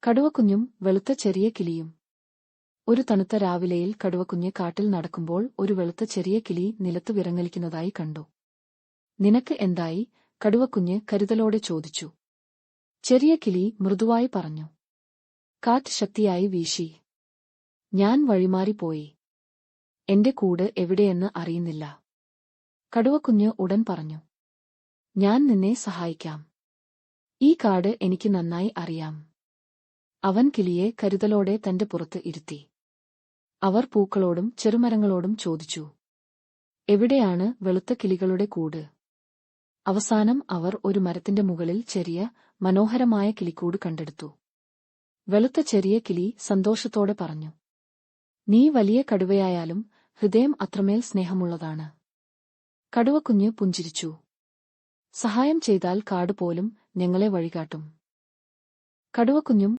കടുവക്കുഞ്ഞും വെളുത്ത ചെറിയ കിളിയും. ഒരു തണുത്ത രാവിലെയിൽ കടുവക്കുഞ്ഞ് കാട്ടിൽ നടക്കുമ്പോൾ ഒരു വെളുത്ത ചെറിയ കിളി നിലത്തു വിറങ്ങലിക്കുന്നതായി കണ്ടു. നിനക്ക് എന്തായി? കടുവക്കുഞ്ഞ് കരുതലോടെ ചോദിച്ചു. ചെറിയ കിളി മൃദുവായി പറഞ്ഞു. കാറ്റ് ശക്തിയായി വീശി. ഞാൻ വഴിമാറിപ്പോയി. എന്റെ കൂട് എവിടെയെന്ന് അറിയുന്നില്ല. കടുവക്കുഞ്ഞ് ഉടൻ പറഞ്ഞു. ഞാൻ നിന്നെ സഹായിക്കാം. ഈ കാട് എനിക്ക് നന്നായി അറിയാം. അവൻ കിളിയെ കരുതലോടെ തന്റെ പുറത്ത് ഇരുത്തി. അവർ പൂക്കളോടും ചെറുമരങ്ങളോടും ചോദിച്ചു. എവിടെയാണ് വെളുത്ത കിളികളുടെ കൂട്? അവസാനം അവർ ഒരു മരത്തിന്റെ മുകളിൽ ചെറിയ മനോഹരമായ കിളിക്കൂട് കണ്ടെടുത്തു. വെളുത്ത ചെറിയ കിളി സന്തോഷത്തോടെ പറഞ്ഞു. നീ വലിയ കടുവയായാലും ഹൃദയം അത്രമേൽ സ്നേഹമുള്ളതാണ്. കടുവക്കുഞ്ഞ് പുഞ്ചിരിച്ചു. സഹായം ചെയ്താൽ കാട് പോലും ഞങ്ങളെ വഴികാട്ടും. കടുവക്കുഞ്ഞും